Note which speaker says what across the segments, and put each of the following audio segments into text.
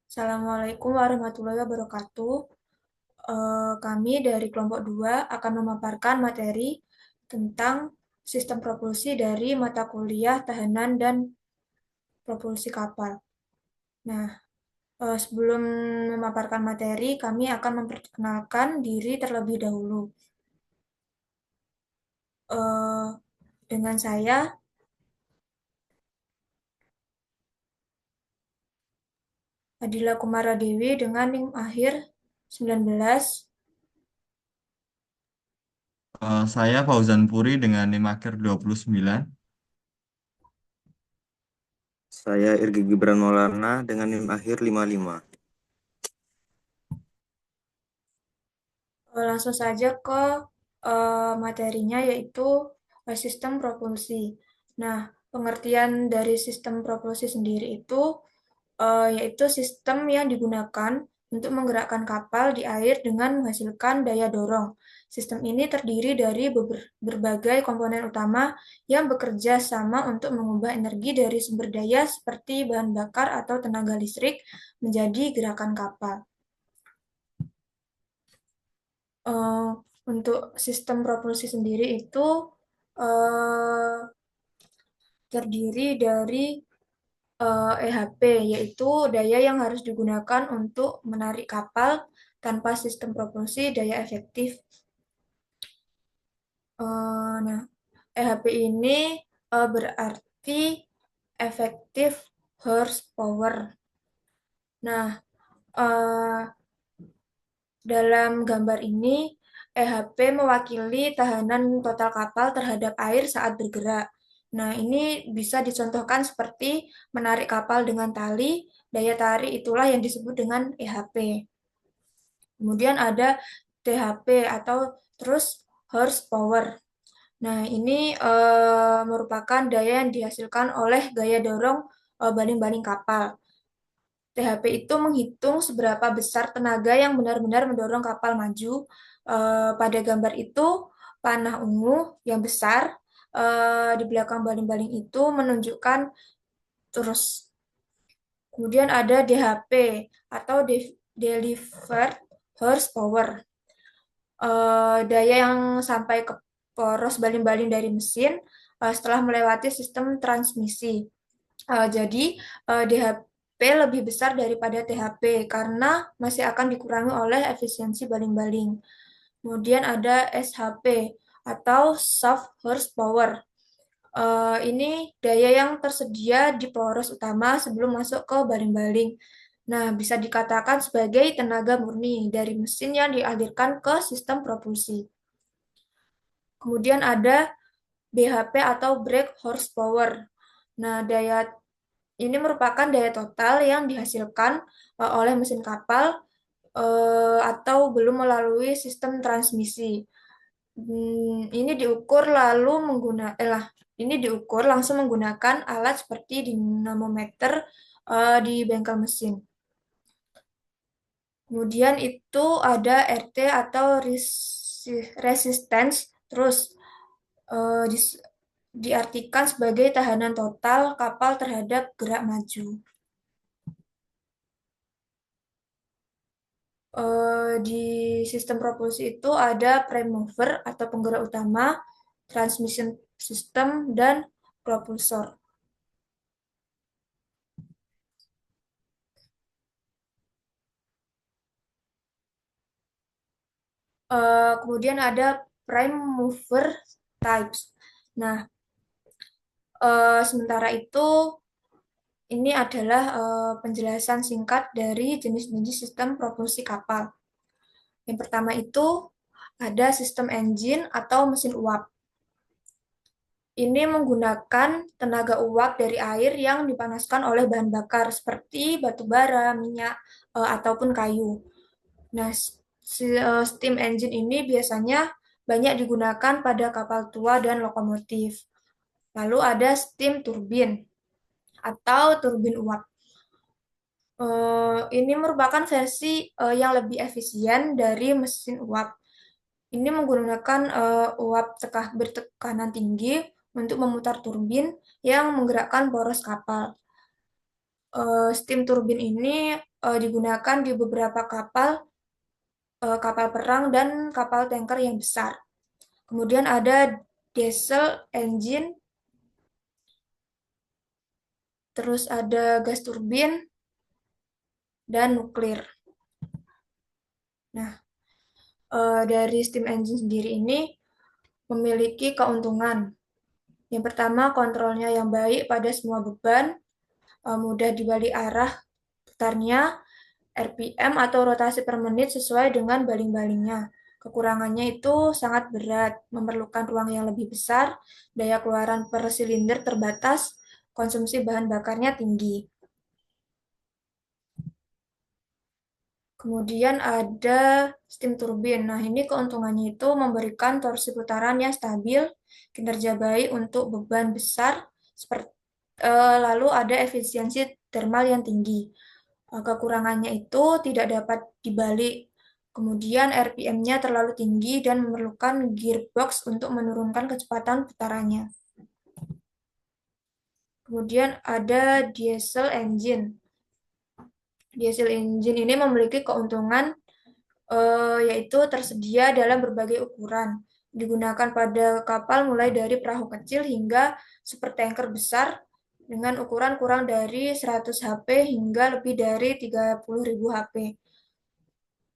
Speaker 1: Assalamualaikum warahmatullahi wabarakatuh. Kami dari kelompok 2 akan memaparkan materi tentang sistem propulsi dari mata kuliah tahanan dan propulsi kapal. Nah, sebelum memaparkan materi, kami akan memperkenalkan diri terlebih dahulu. Eh, dengan saya, Adila Kumara Dewi dengan NIM akhir 19.
Speaker 2: Saya Fauzan Puri dengan NIM akhir 29.
Speaker 3: Saya Irgi Gibran Maulana dengan NIM akhir 55.
Speaker 1: Langsung saja ke materinya yaitu sistem propulsi. Nah, pengertian dari sistem propulsi sendiri itu yaitu sistem yang digunakan untuk menggerakkan kapal di air dengan menghasilkan daya dorong. Sistem ini terdiri dari berbagai komponen utama yang bekerja sama untuk mengubah energi dari sumber daya seperti bahan bakar atau tenaga listrik menjadi gerakan kapal. eh, untuk sistem propulsi sendiri itu eh, terdiri dari EHP, yaitu daya yang harus digunakan untuk menarik kapal tanpa sistem propulsi daya efektif. Nah, EHP ini berarti efektif horsepower. Nah, eh, dalam gambar ini, EHP mewakili tahanan total kapal terhadap air saat bergerak. Nah, ini bisa dicontohkan seperti menarik kapal dengan tali, daya tarik itulah yang disebut dengan EHP. Kemudian ada THP atau terus horsepower. Nah, ini merupakan daya yang dihasilkan oleh gaya dorong baling-baling kapal. THP itu menghitung seberapa besar tenaga yang benar-benar mendorong kapal maju. Pada gambar itu, panah ungu yang besar di belakang baling-baling itu menunjukkan terus. Kemudian ada DHP atau Delivered Horsepower. Daya yang sampai ke poros baling-baling dari mesin setelah melewati sistem transmisi. Jadi DHP lebih besar daripada THP karena masih akan dikurangi oleh efisiensi baling-baling. Kemudian ada SHP atau soft horsepower. Ini daya yang tersedia di poros utama sebelum masuk ke baling-baling. Nah, bisa dikatakan sebagai tenaga murni dari mesin yang dialirkan ke sistem propulsi. Kemudian ada BHP atau brake horsepower. Nah, daya ini merupakan daya total yang dihasilkan oleh mesin kapal atau belum melalui sistem transmisi. Ini diukur lalu ini diukur langsung menggunakan alat seperti dinamometer di bengkel mesin. Kemudian itu ada RT atau resistance, terus diartikan sebagai tahanan total kapal terhadap gerak maju. Di sistem propulsi itu ada prime mover atau penggerak utama, transmission system, dan propulsor. Kemudian ada prime mover types. Nah, sementara itu ini adalah penjelasan singkat dari jenis-jenis sistem propulsi kapal. Yang pertama itu ada sistem engine atau mesin uap. Ini menggunakan tenaga uap dari air yang dipanaskan oleh bahan bakar seperti batu bara, minyak, ataupun kayu. Nah, steam engine ini biasanya banyak digunakan pada kapal tua dan lokomotif. Lalu ada steam turbine atau turbin uap. Ini merupakan versi yang lebih efisien dari mesin uap. Ini menggunakan uap bertekanan tinggi untuk memutar turbin yang menggerakkan poros kapal. Steam turbin ini digunakan di beberapa kapal perang dan kapal tanker yang besar. Kemudian ada diesel engine, terus ada gas turbin dan nuklir. Nah, dari steam engine sendiri ini memiliki keuntungan. Yang pertama, kontrolnya yang baik pada semua beban, mudah dibalik arah putarnya, RPM atau rotasi per menit sesuai dengan baling-balingnya. Kekurangannya itu sangat berat, memerlukan ruang yang lebih besar, daya keluaran per silinder terbatas, konsumsi bahan bakarnya tinggi. Kemudian ada steam turbine. Nah, ini keuntungannya itu memberikan torsi putaran yang stabil, kinerja baik untuk beban besar, seperti lalu ada efisiensi thermal yang tinggi. Kekurangannya itu tidak dapat dibalik. Kemudian RPM-nya terlalu tinggi dan memerlukan gearbox untuk menurunkan kecepatan putarannya. Kemudian ada diesel engine. Diesel engine ini memiliki keuntungan yaitu tersedia dalam berbagai ukuran. Digunakan pada kapal mulai dari perahu kecil hingga supertanker besar dengan ukuran kurang dari 100 HP hingga lebih dari 30.000 HP.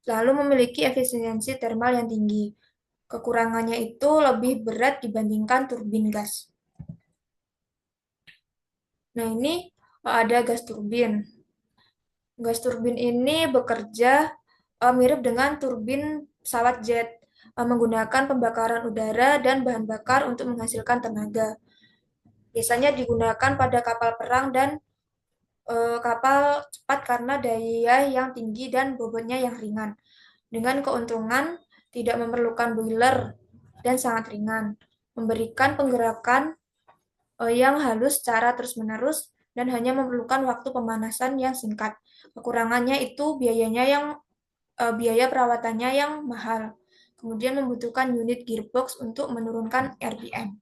Speaker 1: Lalu memiliki efisiensi thermal yang tinggi. Kekurangannya itu lebih berat dibandingkan turbin gas. Nah, ini ada gas turbin. Gas turbin ini bekerja mirip dengan turbin pesawat jet, menggunakan pembakaran udara dan bahan bakar untuk menghasilkan tenaga. Biasanya digunakan pada kapal perang dan kapal cepat karena daya yang tinggi dan bobotnya yang ringan. Dengan keuntungan tidak memerlukan boiler dan sangat ringan, memberikan penggerakan yang halus secara terus-menerus dan hanya memerlukan waktu pemanasan yang singkat. Kekurangannya itu biaya perawatannya yang mahal. Kemudian membutuhkan unit gearbox untuk menurunkan RPM.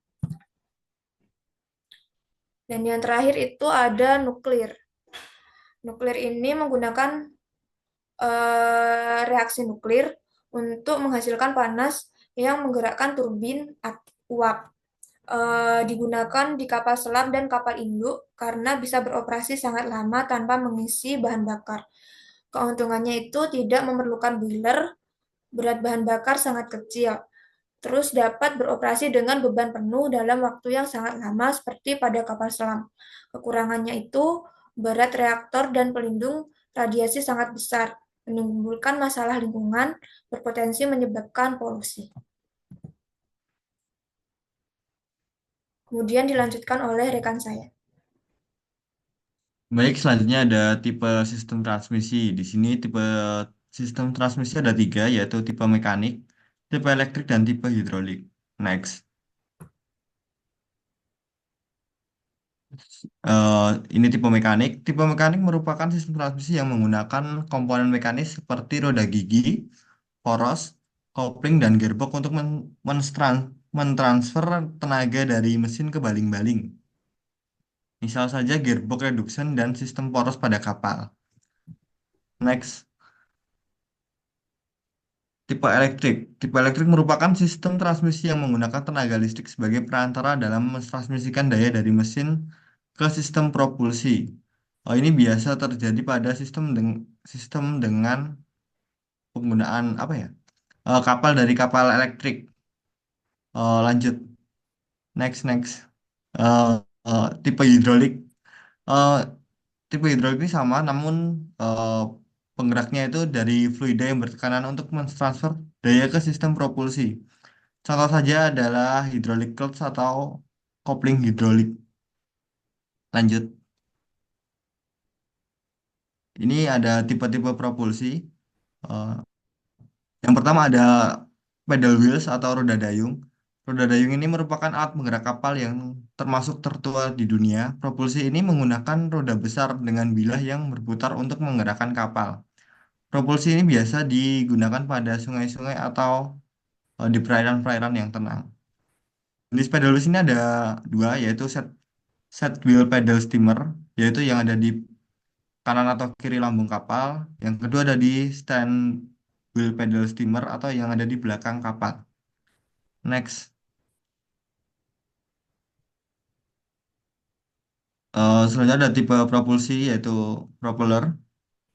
Speaker 1: Dan yang terakhir itu ada nuklir. Nuklir ini menggunakan reaksi nuklir untuk menghasilkan panas yang menggerakkan turbin uap. Digunakan di kapal selam dan kapal induk karena bisa beroperasi sangat lama tanpa mengisi bahan bakar. Keuntungannya itu tidak memerlukan boiler, berat bahan bakar sangat kecil, terus dapat beroperasi dengan beban penuh dalam waktu yang sangat lama seperti pada kapal selam. Kekurangannya itu berat reaktor dan pelindung radiasi sangat besar, menimbulkan masalah lingkungan, berpotensi menyebabkan polusi. Kemudian dilanjutkan oleh rekan saya.
Speaker 2: Baik, selanjutnya ada tipe sistem transmisi. Di sini tipe sistem transmisi ada tiga, yaitu tipe mekanik, tipe elektrik, dan tipe hidrolik. Next. Eh, ini tipe mekanik. Tipe mekanik merupakan sistem transmisi yang menggunakan komponen mekanis seperti roda gigi, poros, kopling, dan gearbox untuk mentransfer tenaga dari mesin ke baling-baling. Misal saja gearbox reduction dan sistem poros pada kapal. Next. Tipe elektrik. Tipe elektrik merupakan sistem transmisi yang menggunakan tenaga listrik sebagai perantara dalam mentransmisikan daya dari mesin ke sistem propulsi. Oh, ini biasa terjadi pada sistem dengan penggunaan apa ya? Kapal dari kapal elektrik. Lanjut. Next. Eh, tipe hidrolik. Eh, Tipe hidrolik ini sama, namun eh, penggeraknya itu dari fluida yang bertekanan untuk mentransfer daya ke sistem propulsi. Contoh saja adalah hidrolik clutch atau kopling hidrolik. Lanjut. Ini ada tipe-tipe propulsi. Eh, yang pertama ada pedal wheels atau roda dayung. Roda dayung ini merupakan alat penggerak kapal yang termasuk tertua di dunia. Propulsi ini menggunakan roda besar dengan bilah yang berputar untuk menggerakkan kapal. Propulsi ini biasa digunakan pada sungai-sungai atau di perairan-perairan yang tenang. Jenis pedal wheels ini ada dua, yaitu set wheel pedal steamer, yaitu yang ada di kanan atau kiri lambung kapal. Yang kedua ada di stand wheel pedal steamer atau yang ada di belakang kapal. Next. Selanjutnya ada tipe propulsi yaitu propeller,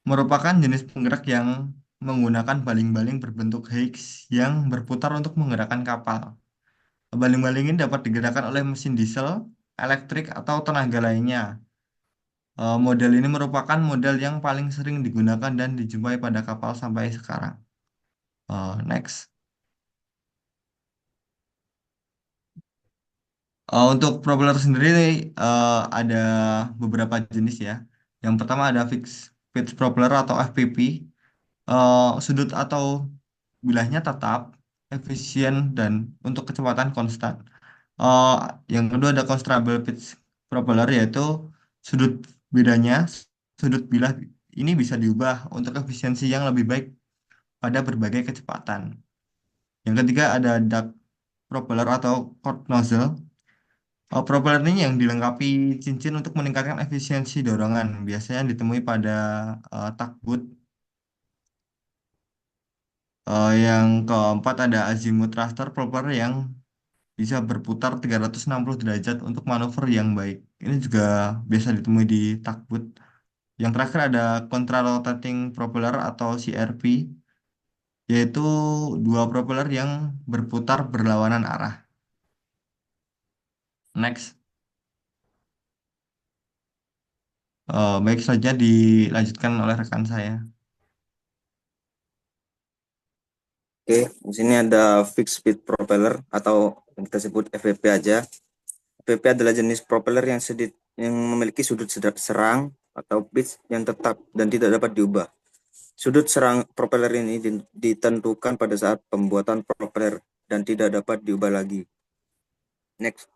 Speaker 2: merupakan jenis penggerak yang menggunakan baling-baling berbentuk Higgs yang berputar untuk menggerakkan kapal. Baling-baling ini dapat digerakkan oleh mesin diesel, elektrik, atau tenaga lainnya. Model ini merupakan model yang paling sering digunakan dan dijumpai pada kapal sampai sekarang. Next. Untuk propeller sendiri ada beberapa jenis ya. Yang pertama ada fixed pitch propeller atau FPP. Sudut atau bilahnya tetap, efisien, dan untuk kecepatan konstan. Eh, yang kedua ada constrainable pitch propeller yaitu sudut bedanya, sudut bilah ini bisa diubah untuk efisiensi yang lebih baik pada berbagai kecepatan. Yang ketiga ada duct propeller atau cord nozzle. Propeller ini yang dilengkapi cincin untuk meningkatkan efisiensi dorongan. Biasanya ditemui pada tugboat. Yang keempat ada azimuth thruster propeller yang bisa berputar 360 derajat untuk manuver yang baik. Ini juga biasa ditemui di tugboat. Yang terakhir ada contrarotating propeller atau CRP, yaitu dua propeller yang berputar berlawanan arah. Next. Baik saja dilanjutkan oleh rekan saya.
Speaker 3: Oke, di sini ada fixed speed propeller atau yang kita sebut FPP aja. FPP adalah jenis propeller yang memiliki sudut serang atau pitch yang tetap dan tidak dapat diubah. Sudut serang propeller ini ditentukan pada saat pembuatan propeller dan tidak dapat diubah lagi. Next.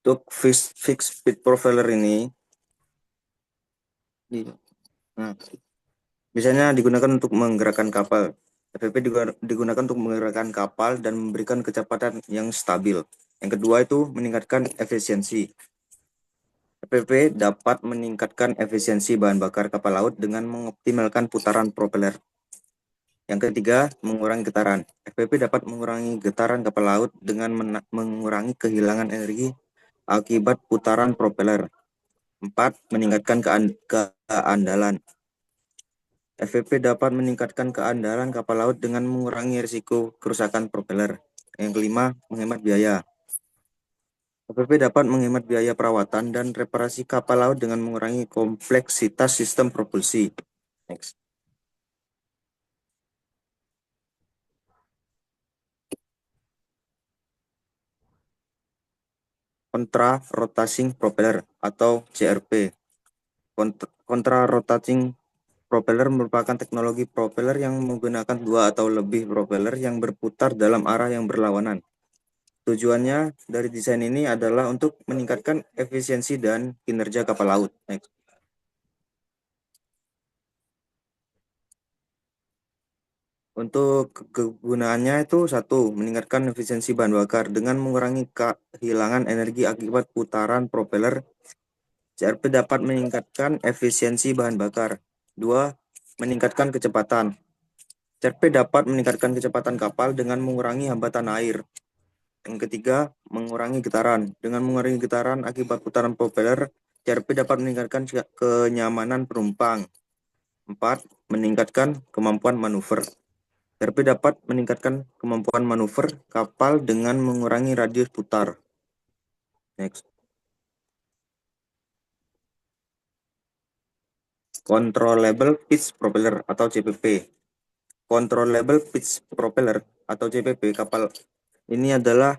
Speaker 3: Untuk fixed speed propeller ini, nah, biasanya digunakan untuk menggerakkan kapal. FPP digunakan untuk menggerakkan kapal dan memberikan kecepatan yang stabil. Yang kedua itu meningkatkan efisiensi. FPP dapat meningkatkan efisiensi bahan bakar kapal laut dengan mengoptimalkan putaran propeller. Yang ketiga, mengurangi getaran. FPP dapat mengurangi getaran kapal laut dengan mengurangi kehilangan energi akibat putaran propeller. 4. Meningkatkan keandalan. FPP dapat meningkatkan keandalan kapal laut dengan mengurangi risiko kerusakan propeller. Yang kelima, menghemat biaya. FPP dapat menghemat biaya perawatan dan reparasi kapal laut dengan mengurangi kompleksitas sistem propulsi. Next. Contra-rotating propeller atau CRP. Contra-rotating propeller merupakan teknologi propeller yang menggunakan dua atau lebih propeller yang berputar dalam arah yang berlawanan. Tujuannya dari desain ini adalah untuk meningkatkan efisiensi dan kinerja kapal laut. Next. Untuk kegunaannya itu satu, meningkatkan efisiensi bahan bakar dengan mengurangi kehilangan energi akibat putaran propeller. CRP dapat meningkatkan efisiensi bahan bakar. Dua, meningkatkan kecepatan. CRP dapat meningkatkan kecepatan kapal dengan mengurangi hambatan air. Yang ketiga, mengurangi getaran. Dengan mengurangi getaran akibat putaran propeller, CRP dapat meningkatkan kenyamanan penumpang. 4. Meningkatkan kemampuan manuver. CRP dapat meningkatkan kemampuan manuver kapal dengan mengurangi radius putar. Next. Controllable Pitch Propeller atau CPP. Controllable Pitch Propeller atau CPP kapal ini adalah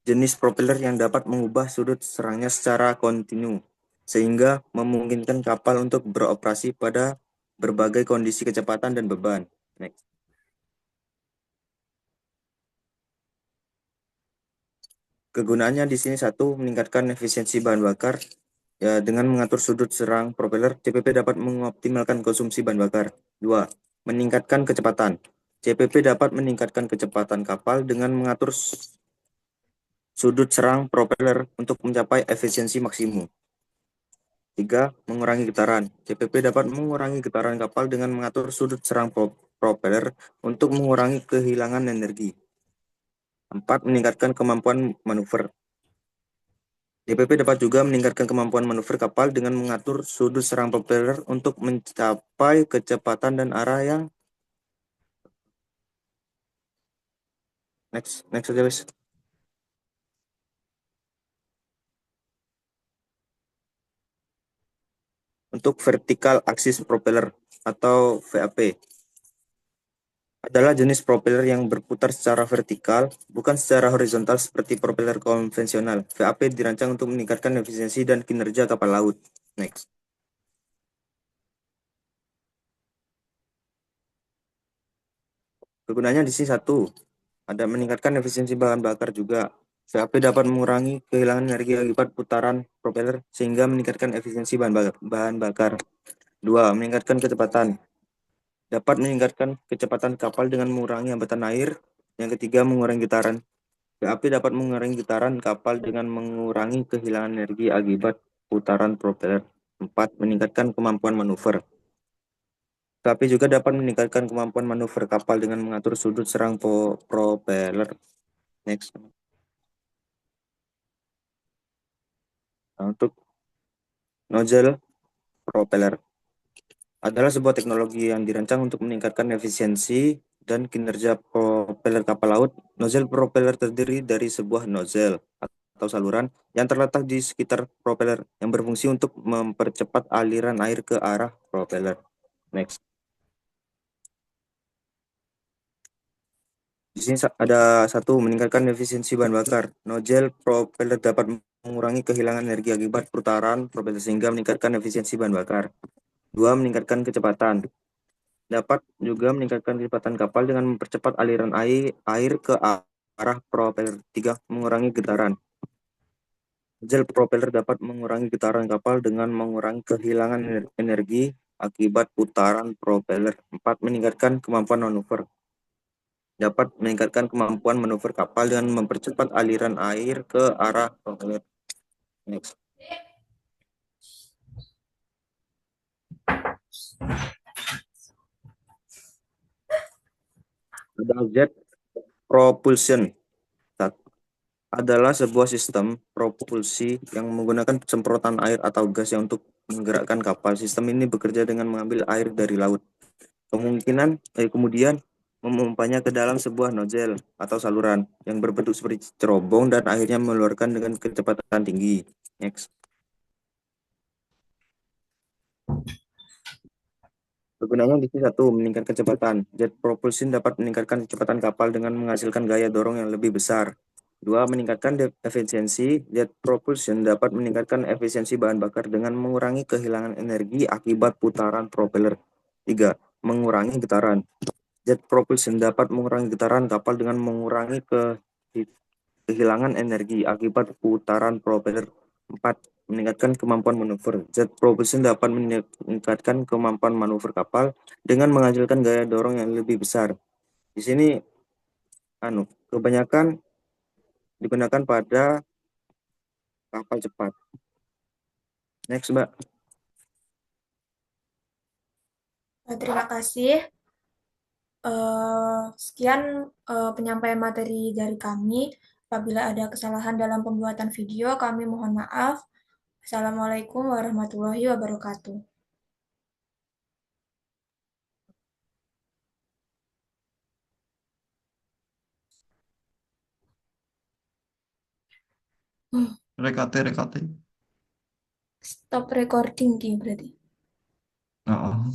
Speaker 3: jenis propeller yang dapat mengubah sudut serangnya secara kontinu, sehingga memungkinkan kapal untuk beroperasi pada berbagai kondisi kecepatan dan beban. Next. Kegunaannya di sini satu, meningkatkan efisiensi bahan bakar. Ya, dengan mengatur sudut serang propeller, CPP dapat mengoptimalkan konsumsi bahan bakar. Dua, meningkatkan kecepatan. CPP dapat meningkatkan kecepatan kapal dengan mengatur sudut serang propeller untuk mencapai efisiensi maksimum. 3. Mengurangi getaran. CPP dapat mengurangi getaran kapal dengan mengatur sudut serang propeller untuk mengurangi kehilangan energi. 4. Meningkatkan kemampuan manuver. CPP dapat juga meningkatkan kemampuan manuver kapal dengan mengatur sudut serang propeller untuk mencapai kecepatan dan arah yang next aja guys. Untuk vertical axis propeller atau VAP adalah jenis propeller yang berputar secara vertikal, bukan secara horizontal seperti propeller konvensional. VAP dirancang untuk meningkatkan efisiensi dan kinerja kapal laut. Next. Kegunaannya di sini satu, ada meningkatkan efisiensi bahan bakar juga. VAP dapat mengurangi kehilangan energi akibat putaran propeller sehingga meningkatkan efisiensi bahan bakar. Dua, meningkatkan kecepatan. Dapat meningkatkan kecepatan kapal dengan mengurangi hambatan air. Yang ketiga, mengurangi getaran. VAP dapat mengurangi getaran kapal dengan mengurangi kehilangan energi akibat putaran propeller. 4. Meningkatkan kemampuan manuver. VAP juga dapat meningkatkan kemampuan manuver kapal dengan mengatur sudut serang propeller. Next. Nah, untuk nozzle propeller adalah sebuah teknologi yang dirancang untuk meningkatkan efisiensi dan kinerja propeller kapal laut. Nozzle propeller terdiri dari sebuah nozzle atau saluran yang terletak di sekitar propeller yang berfungsi untuk mempercepat aliran air ke arah propeller. Next. Di sini ada satu, meningkatkan efisiensi bahan bakar. Nozzle propeller dapat mengurangi kehilangan energi akibat putaran propeller sehingga meningkatkan efisiensi bahan bakar. Dua, meningkatkan kecepatan. Dapat juga meningkatkan kecepatan kapal dengan mempercepat aliran air ke arah propeller. Tiga, mengurangi getaran. Nozzle propeller dapat mengurangi getaran kapal dengan mengurangi kehilangan energi akibat putaran propeller. 4. Meningkatkan kemampuan manuver. Dapat meningkatkan kemampuan manuver kapal dengan mempercepat aliran air ke arah propeller. Next. Ada jet propulsion. Adalah sebuah sistem propulsi yang menggunakan semprotan air atau gas yang untuk menggerakkan kapal. Sistem ini bekerja dengan mengambil air dari laut. Kemudian memompanya ke dalam sebuah nozzle atau saluran yang berbentuk seperti cerobong dan akhirnya mengeluarkan dengan kecepatan tinggi. Next. Kegunaannya di sini satu, meningkatkan kecepatan. Jet propulsion dapat meningkatkan kecepatan kapal dengan menghasilkan gaya dorong yang lebih besar. Dua, meningkatkan efisiensi. Jet propulsion dapat meningkatkan efisiensi bahan bakar dengan mengurangi kehilangan energi akibat putaran propeller. Tiga, mengurangi getaran. Jet propulsion dapat mengurangi getaran kapal dengan mengurangi kehilangan energi akibat putaran propeller. 4. Meningkatkan kemampuan manuver. Jet propulsion dapat meningkatkan kemampuan manuver kapal dengan menghasilkan gaya dorong yang lebih besar. Di sini kebanyakan digunakan pada kapal cepat. Next, Mbak.
Speaker 1: Terima kasih. Sekian penyampaian materi dari kami. Apabila ada kesalahan dalam pembuatan video, kami mohon maaf. Assalamualaikum warahmatullahi wabarakatuh.
Speaker 2: Rekate, rekate.
Speaker 1: Stop recording, Ki, berarti.
Speaker 2: Oh.